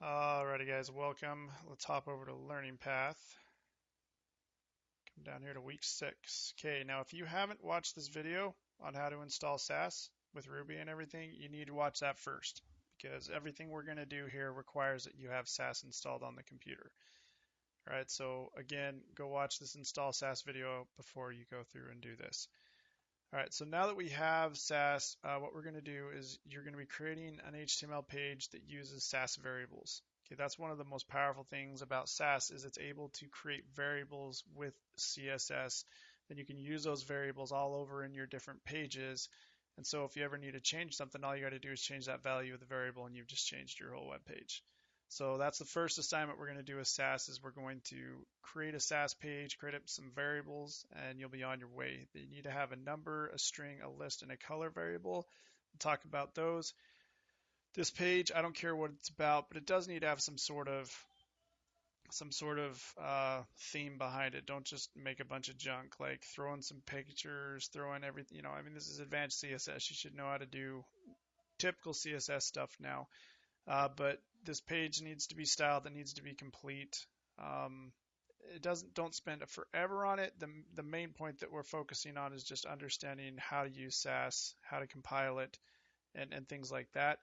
Alrighty guys, welcome. Let's hop over to Learning Path. Come down here to week 6. Okay, now if you haven't watched this video on how to install SASS with Ruby and everything, you need to watch that first because everything we're going to do here requires that you have SASS installed on the computer. Alright, so again, go watch this install SASS video before you go through and do this. Alright, so now that we have SASS, what we're going to do is you're going to be creating an HTML page that uses SASS variables. Okay, that's one of the most powerful things about SASS is it's able to create variables with CSS. Then you can use those variables all over in your different pages. And so if you ever need to change something, all you got to do is change that value of the variable and you've just changed your whole web page. So that's the first assignment we're going to do with SASS is we're going to create a SASS page, create up some variables, and you'll be on your way. You need to have a number, a string, a list, and a color variable. We'll talk about those. This page, I don't care what it's about, but it does need to have some sort of theme behind it. Don't just make a bunch of junk, like throw in some pictures, throw in everything. I mean, this is advanced CSS. You should know how to do typical CSS stuff now. But this page needs to be styled. It needs to be complete. Don't spend forever on it. The main point that we're focusing on is just understanding how to use SASS, how to compile it, and things like that.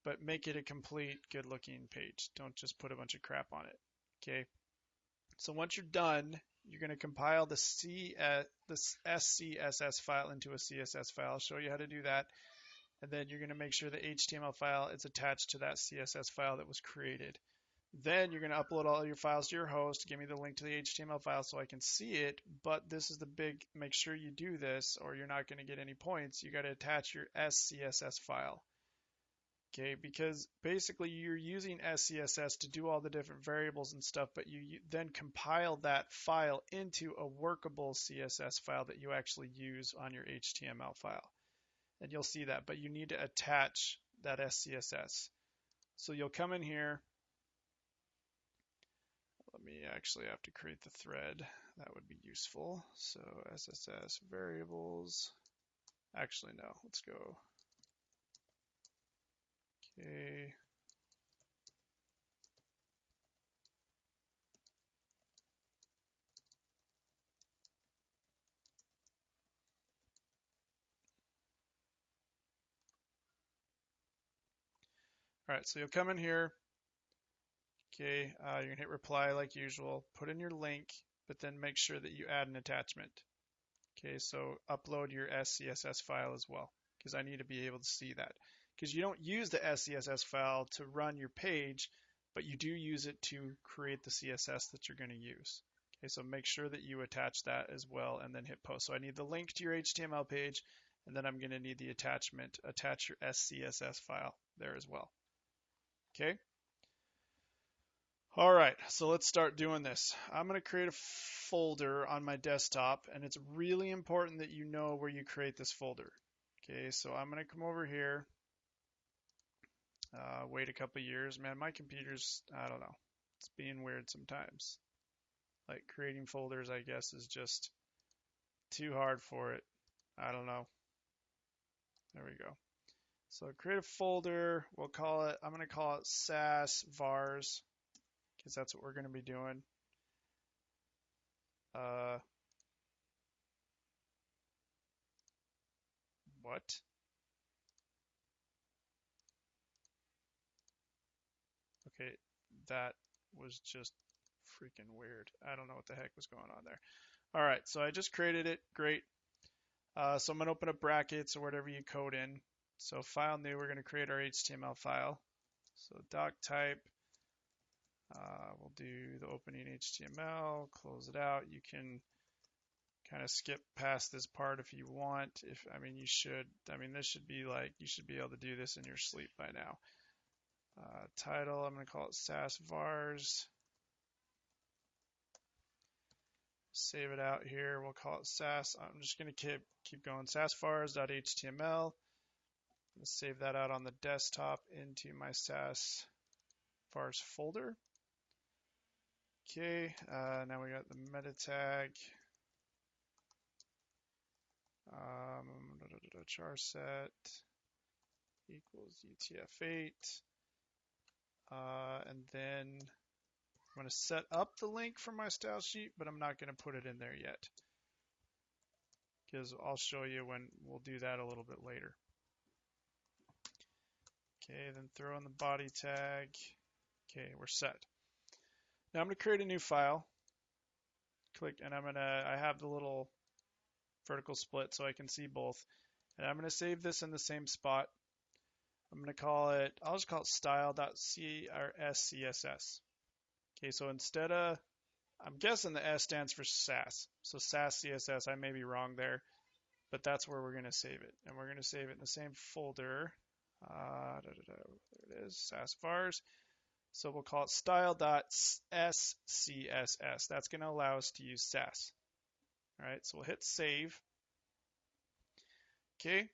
But make it a complete, good-looking page. Don't just put a bunch of crap on it. Okay. So once you're done, you're going to compile the SCSS file into a CSS file. I'll show you how to do that. And then you're going to make sure the HTML file is attached to that CSS file that was created. Then you're going to upload all your files to your host. Give me the link to the HTML file so I can see it. But this is the big, make sure you do this or you're not going to get any points. You got to attach your SCSS file. Okay, because basically you're using SCSS to do all the different variables and stuff, but you then compile that file into a workable CSS file that you actually use on your HTML file. And you'll see that, but you need to attach that SCSS. So you'll come in here. Let me actually have to create the thread. That would be useful. So SSS variables. Actually, no, let's go. Okay. All right, so you'll come in here. Okay, you're gonna hit reply like usual, put in your link, but then make sure that you add an attachment. Okay, so upload your SCSS file as well, because I need to be able to see that. Because you don't use the SCSS file to run your page, but you do use it to create the CSS that you're going to use. Okay, so make sure that you attach that as well and then hit post. So I need the link to your HTML page, and then I'm going to need the attachment. Attach your SCSS file there as well. Okay. All right, so let's start doing this. I'm going to create a folder on my desktop, and it's really important that you know where you create this folder. Okay, so I'm going to come over here, wait a couple years. Man, my computer's, I don't know, it's being weird sometimes. Like creating folders, I guess, is just too hard for it. I don't know. There we go. So create a folder, we'll call it, I'm going to call it SASS Vars, because that's what we're going to be doing. What? Okay, that was just freaking weird. I don't know what the heck was going on there. All right, so I just created it. Great. So I'm going to open up brackets or whatever you code in. So file new, we're going to create our HTML file. So doc type, we'll do the opening HTML, close it out. You can kind of skip past this part if you want. You should. This should be like, you should be able to do this in your sleep by now. Title, I'm going to call it SASS Vars. Save it out here. We'll call it SASS. I'm just going to keep going. SASSVars.html. Save that out on the desktop into my SASS Vars folder. Okay, now we got the meta tag. Char set equals UTF-8. and then I'm going to set up the link for my style sheet, but I'm not going to put it in there yet because I'll show you when we'll do that a little bit later. Okay, then throw in the body tag. Okay, we're set. Now I'm going to create a new file. Click, and I have the little vertical split so I can see both. And I'm going to save this in the same spot. I'm going to call it, I'll just call it style.cscss. Okay, so instead of, I'm guessing the S stands for SASS. So SASS CSS, I may be wrong there, but that's where we're going to save it. And we're going to save it in the same folder. There it is, SASS Vars. So we'll call it style.scss. That's going to allow us to use SASS. All right, so we'll hit save. Okay.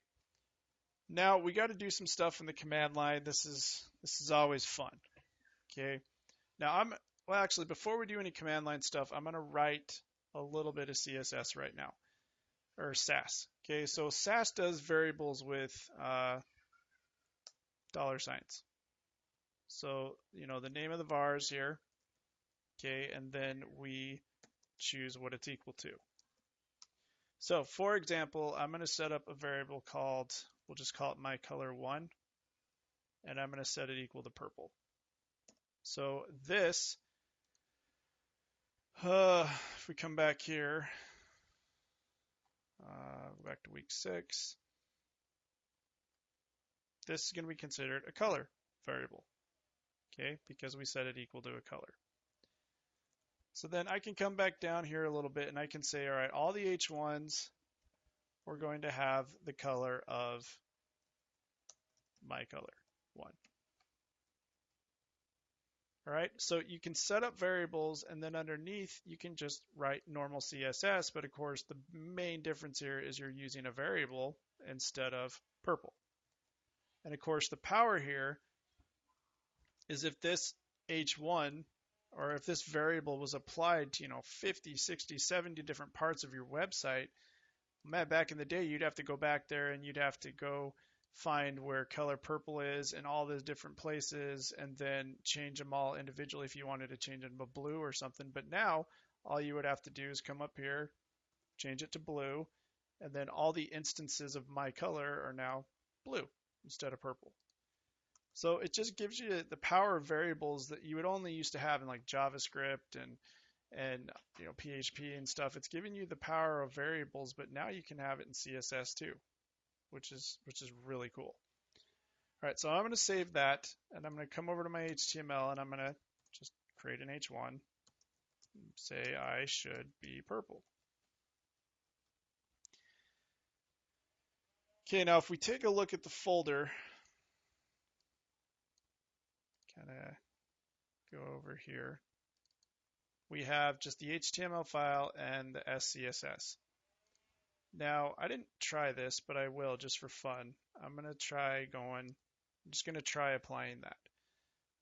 Now we got to do some stuff in the command line. This is always fun. Okay. Now well, actually, before we do any command line stuff, I'm going to write a little bit of CSS right now, or SASS. Okay, so SASS does variables with $signs. So, the name of the vars here. Okay, and then we choose what it's equal to. So, for example, I'm going to set up a variable called, we'll just call it my color 1, and I'm going to set it equal to purple. So this, if we come back here, go back to week 6, this is going to be considered a color variable, okay, because we set it equal to a color. So then I can come back down here a little bit and I can say, all right, all the H1s, we're going to have the color of my color 1. All right, so you can set up variables and then underneath you can just write normal CSS, but of course the main difference here is you're using a variable instead of purple. And of course the power here is if this H1 or if this variable was applied to 50, 60, 70 different parts of your website, man, back in the day you'd have to go back there and you'd have to go find where color purple is in all those different places and then change them all individually if you wanted to change them to blue or something. But now all you would have to do is come up here, change it to blue, and then all the instances of my color are now blue instead of purple. So it just gives you the power of variables that you would only used to have in like JavaScript and PHP and stuff. It's giving you the power of variables, but now you can have it in CSS too, which is really cool. All right, so I'm going to save that, and I'm going to come over to my HTML, and I'm going to just create an H1, and say I should be purple. Okay, now if we take a look at the folder, kind of go over here, we have just the HTML file and the SCSS. Now, I didn't try this, but I will just for fun. I'm just going to try applying that.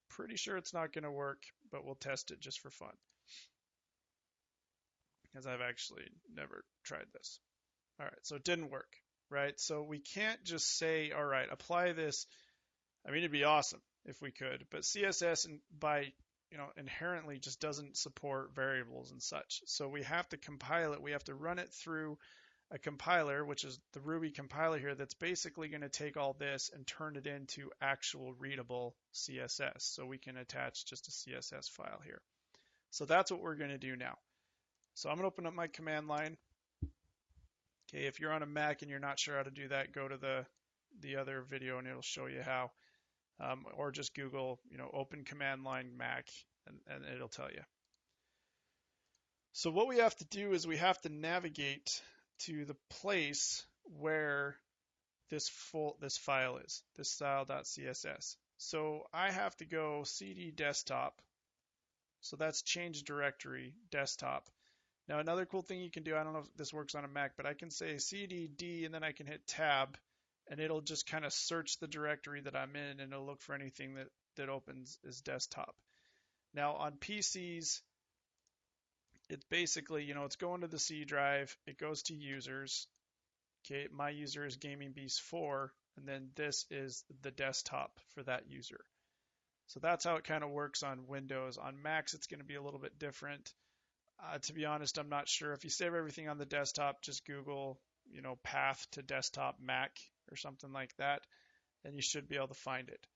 Pretty sure it's not going to work, but we'll test it just for fun, because I've actually never tried this. All right, so it didn't work, right? So we can't just say, all right, apply this. I mean, it'd be awesome if we could, but CSS by inherently just doesn't support variables and such. So we have to compile it. We have to run it through a compiler, which is the Ruby compiler here, that's basically going to take all this and turn it into actual readable CSS. So we can attach just a CSS file here. So that's what we're going to do now. So I'm going to open up my command line. Okay, if you're on a Mac and you're not sure how to do that, go to the other video and it'll show you how. Or just Google, open command line Mac, and it'll tell you. So what we have to do is we have to navigate to the place where this file is, this style.css. So I have to go cd desktop. So that's change directory desktop. Now another cool thing you can do, I don't know if this works on a Mac, but I can say cd d and then I can hit tab, and it'll just kind of search the directory that I'm in and it'll look for anything that opens as desktop. Now on PCs, it's basically, it's going to the C drive, it goes to users. Okay, my user is Gaming Beast 4, and then this is the desktop for that user. So that's how it kind of works on Windows. On Macs, it's going to be a little bit different. To be honest, I'm not sure. If you save everything on the desktop, just Google, path to desktop Mac or something like that, and you should be able to find it.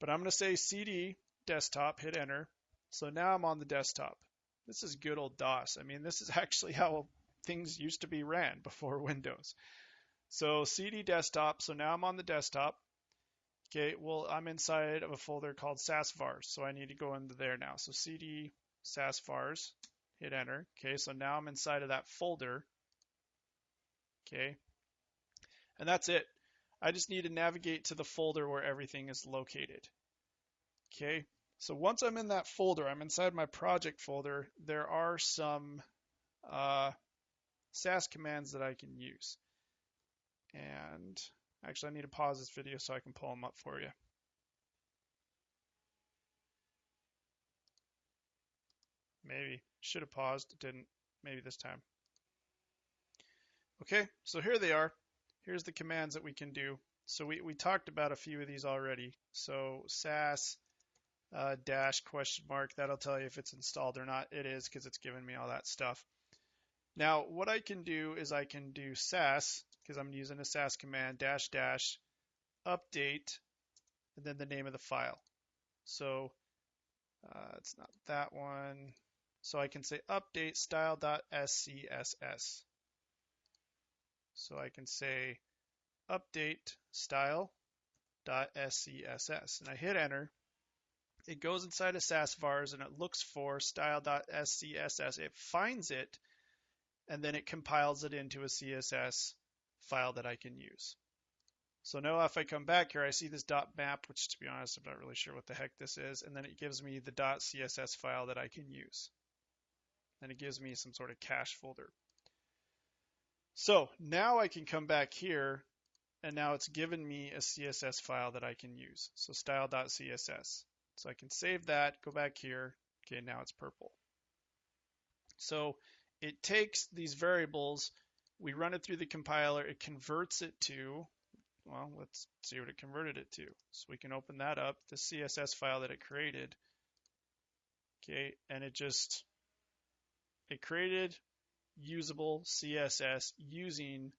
But I'm going to say CD desktop, hit enter. So now I'm on the desktop. This is good old DOS. I mean, this is actually how things used to be ran before Windows. So CD desktop, so now I'm on the desktop. Okay, well, I'm inside of a folder called SASS Vars, so I need to go into there now. So CD SASS Vars, hit enter. Okay, so now I'm inside of that folder. Okay, and that's it. I just need to navigate to the folder where everything is located. Okay, so once I'm in that folder, I'm inside my project folder, there are some SASS commands that I can use. And actually, I need to pause this video so I can pull them up for you. Maybe. Should have paused. Didn't. Maybe this time. Okay, so here they are. Here's the commands that we can do. So we talked about a few of these already. So SASS dash question mark, that'll tell you if it's installed or not. It is, because it's giving me all that stuff. Now, what I can do is I can do SASS, because I'm using a SASS command, dash dash update, and then the name of the file. So it's not that one. So I can say update style.scss. So I can say update style.scss, and I hit enter. It goes inside of SASS Vars and it looks for style.scss. It finds it, and then it compiles it into a CSS file that I can use. So now if I come back here, I see this .map, which to be honest, I'm not really sure what the heck this is, and then it gives me the .css file that I can use. And it gives me some sort of cache folder. So now I can come back here, and now it's given me a CSS file that I can use. So style.css. So I can save that, go back here. Okay, now it's purple. So it takes these variables, we run it through the compiler, it converts it to, well, let's see what it converted it to. So we can open that up, the CSS file that it created. Okay, and it created usable CSS using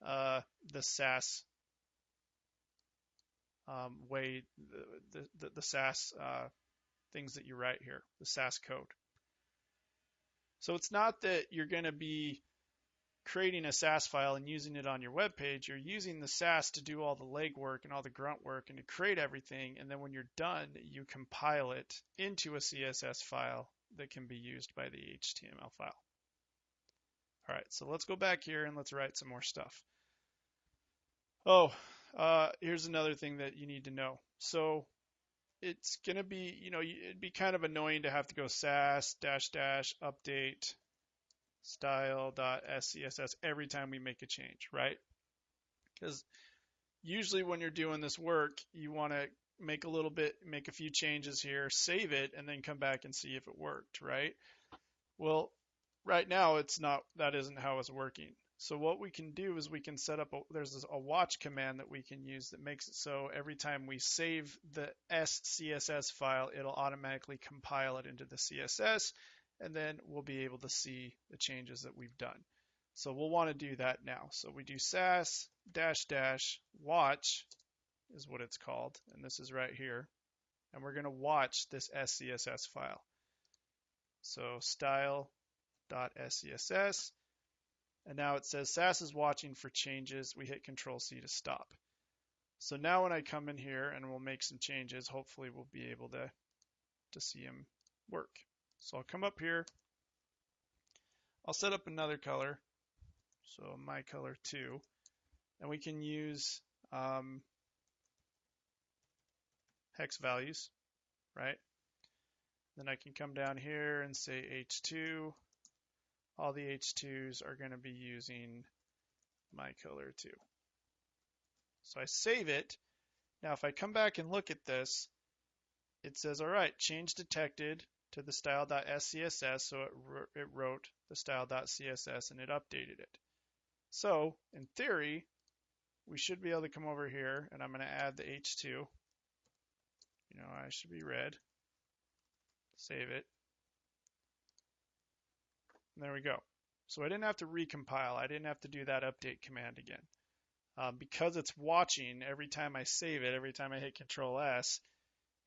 the SASS way, the SASS things that you write here, the SASS code. So it's not that you're going to be creating a SASS file and using it on your web page. You're using the SASS to do all the legwork and all the grunt work and to create everything. And then when you're done, you compile it into a CSS file that can be used by the HTML file. All right, so let's go back here and let's write some more stuff. Oh, here's another thing that you need to know. So it's going to be, it'd be kind of annoying to have to go SASS -- update style.scss every time we make a change, right? Because usually when you're doing this work, you want to make a few changes here, save it, and then come back and see if it worked, right? Well, right now that isn't how it's working. So what we can do is we can set up there's a watch command that we can use that makes it so every time we save the SCSS file, it'll automatically compile it into the CSS, and then we'll be able to see the changes that we've done. So we'll want to do that now. So we do SASS -- watch is what it's called, and this is right here. And we're going to watch this SCSS file. So style.scss. And now it says SASS is watching for changes. We hit Control-C to stop. So now when I come in here and we'll make some changes, hopefully we'll be able to see them work. So I'll come up here. I'll set up another color. So my color 2. And we can use hex values, right? Then I can come down here and say H2. All the H2s are going to be using my color 2. So I save it. Now if I come back and look at this, it says, all right, change detected to the style.scss, so it wrote the style.css and it updated it. So in theory, we should be able to come over here, and I'm going to add the H2. I should be red. Save it. And there we go. So I didn't have to recompile. I didn't have to do that update command again. Because it's watching every time I save it, every time I hit Control S,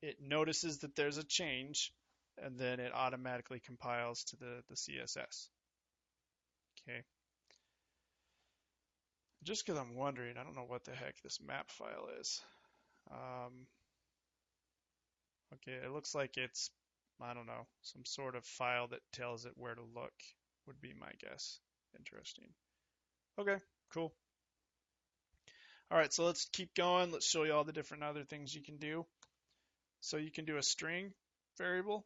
it notices that there's a change, and then it automatically compiles to the CSS. Okay. Just because I'm wondering, I don't know what the heck this map file is. Okay, it looks like it's, I don't know, some sort of file that tells it where to look, would be my guess. Interesting. Okay, cool. All right, so let's keep going. Let's show you all the different other things you can do. So you can do a string variable.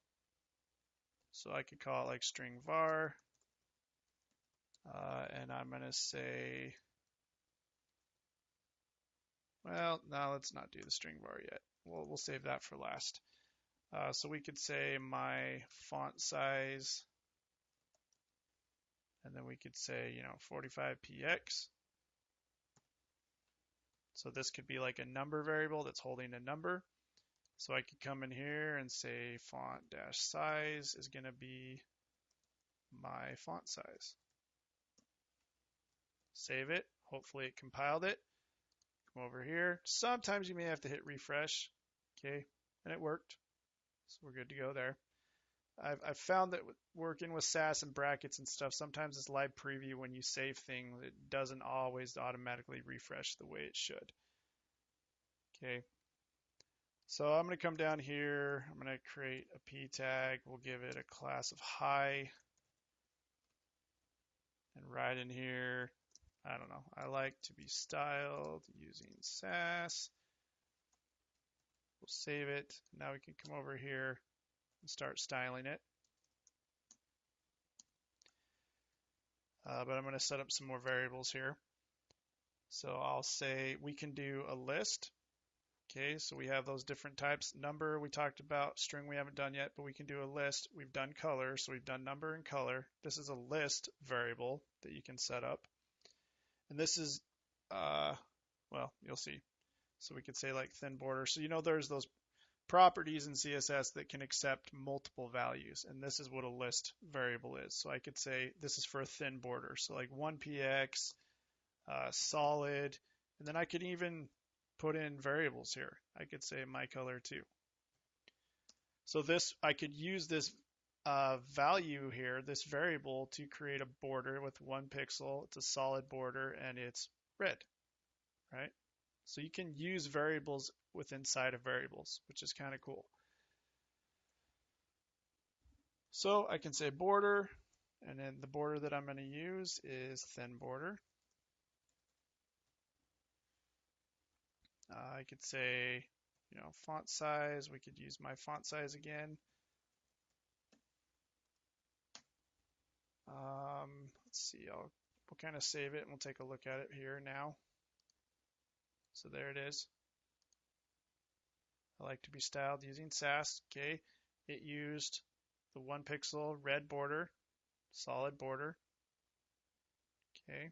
So I could call it like string var. And I'm going to say, well, no, let's not do the string var yet. We'll save that for last. So we could say my font size, and then we could say, 45px. So this could be like a number variable that's holding a number. So I could come in here and say font dash size is going to be my font size. Save it. Hopefully it compiled it. Come over here. Sometimes you may have to hit refresh. Okay, and it worked. So we're good to go there. I've found that working with SASS and brackets and stuff, sometimes it's live preview when you save things, it doesn't always automatically refresh the way it should. Okay. So I'm going to come down here. I'm going to create a p tag. We'll give it a class of high. And right in here, I don't know, I like to be styled using SASS. We'll save it. Now we can come over here and start styling it. But I'm going to set up some more variables here. So I'll say we can do a list. Okay, so we have those different types. Number we talked about, string we haven't done yet, but we can do a list. We've done color, so we've done number and color. This is a list variable that you can set up. And this is, well, you'll see. So we could say like thin border. So there's those properties in CSS that can accept multiple values, and this is what a list variable is. So I could say this is for a thin border, so like 1px, solid, and then I could even put in variables here. I could say my color too. So this, I could use this value here, this variable, to create a border with 1 pixel. It's a solid border and it's red, right? So you can use variables inside of variables, which is kind of cool. So I can say border, and then the border that I'm going to use is thin border. I could say, font size. We could use my font size again. Let's see, we'll kind of save it and we'll take a look at it here now. So there it is. I like to be styled using SASS. Okay, it used the 1 pixel red border, solid border. Okay.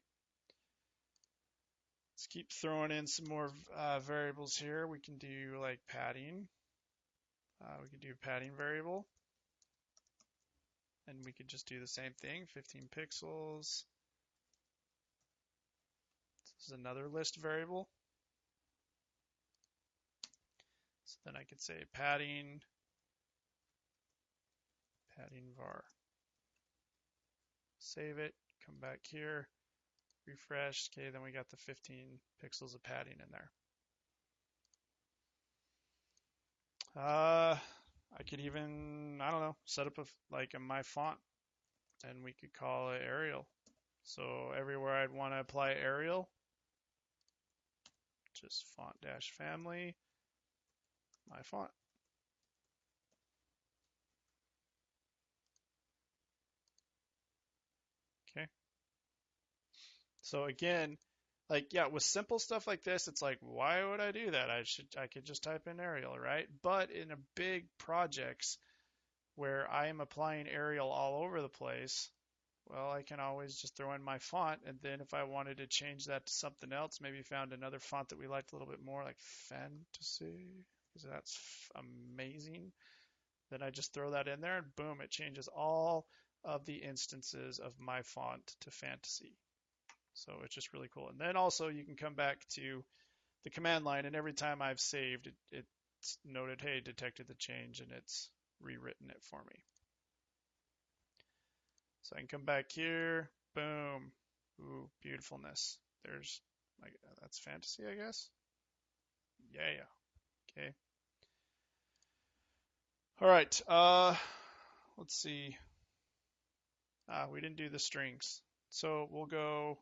Let's keep throwing in some more variables here. We can do like padding. We could do a padding variable. And we could just do the same thing, 15 pixels. This is another list variable. So then I could say padding var. Save it, come back here, refresh. Okay, then we got the 15 pixels of padding in there. I could even, I don't know, set up my font, and we could call it Arial. So everywhere I'd want to apply Arial, just font dash family, my font. Okay. So again, with simple stuff like this, it's like, why would I do that? I could just type in Arial, right? But in a big projects where I am applying Arial all over the place, well, I can always just throw in my font, and then if I wanted to change that to something else, maybe found another font that we liked a little bit more, like Fantasy, because that's amazing. Then I just throw that in there and boom, it changes all of the instances of my font to fantasy. So it's just really cool. And then also you can come back to the command line, and every time I've saved, it's noted, hey, detected the change, and it's rewritten it for me. So I can come back here, boom, ooh, beautifulness. There's, that's fantasy, I guess. Yeah, okay. All right, let's see. We didn't do the strings. So we'll go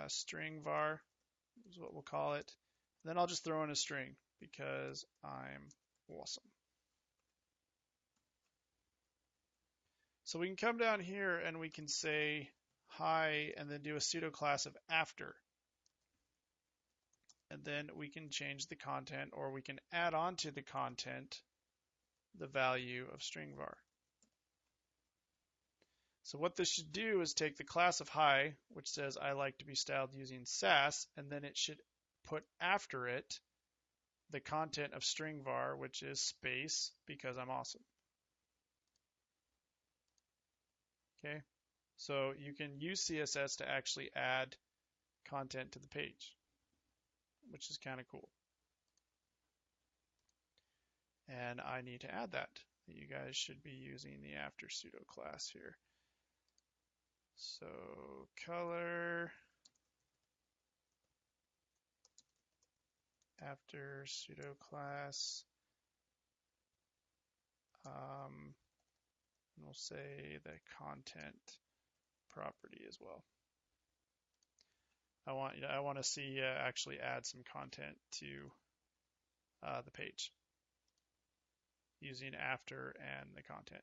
string var is what we'll call it. And then I'll just throw in a string because I'm awesome. So we can come down here and we can say hi and then do a pseudo class of after. And then we can change the content, or we can add on to the content the value of string var. So what this should do is take the class of hi, which says I like to be styled using SASS, and then it should put after it the content of string var, which is space, because I'm awesome. Okay, so you can use CSS to actually add content to the page, which is kind of cool. And I need to add that. You guys should be using the after pseudo class here. So color after pseudo class. We'll say the content property as well. I want to see actually add some content to the page using after and the content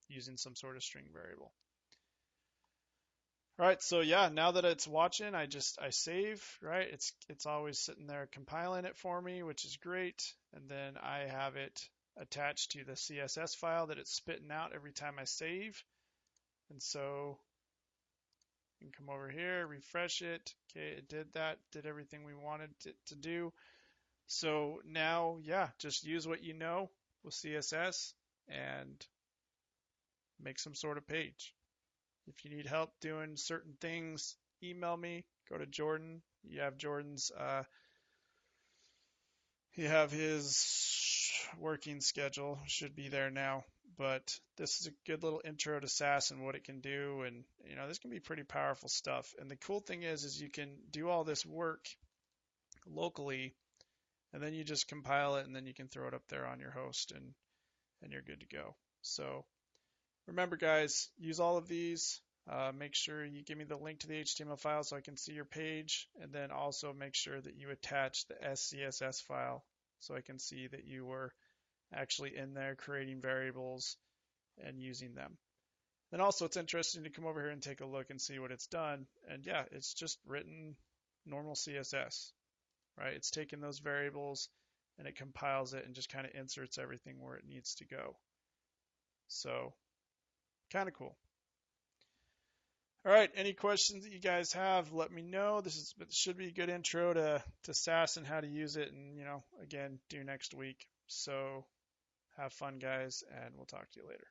using some sort of string variable. All right, so yeah, now that it's watching, I save, right? It's always sitting there compiling it for me, which is great. And then I have it attached to the CSS file that it's spitting out every time I save. And so you can come over here, refresh it. Okay, it did that, did everything we wanted it to do. So now, yeah, just use what you know with CSS and make some sort of page. If you need help doing certain things, email me, go to Jordan. You have Jordan's, you have his working schedule, should be there now. But this is a good little intro to SASS and what it can do. And, you know, this can be pretty powerful stuff. And the cool thing is you can do all this work locally, and then you just compile it, and then you can throw it up there on your host, and you're good to go. So remember, guys, use all of these. Make sure you give me the link to the HTML file so I can see your page, and then also make sure that you attach the SCSS file so I can see that you were actually in there creating variables and using them. Then also it's interesting to come over here and take a look and see what it's done. And yeah, it's just written normal CSS, right? It's taken those variables and it compiles it and just kind of inserts everything where it needs to go. So kind of cool. All right, any questions that you guys have, let me know. This should be a good intro to SASS and how to use it, and, you know, again, due next week. So have fun, guys, and we'll talk to you later.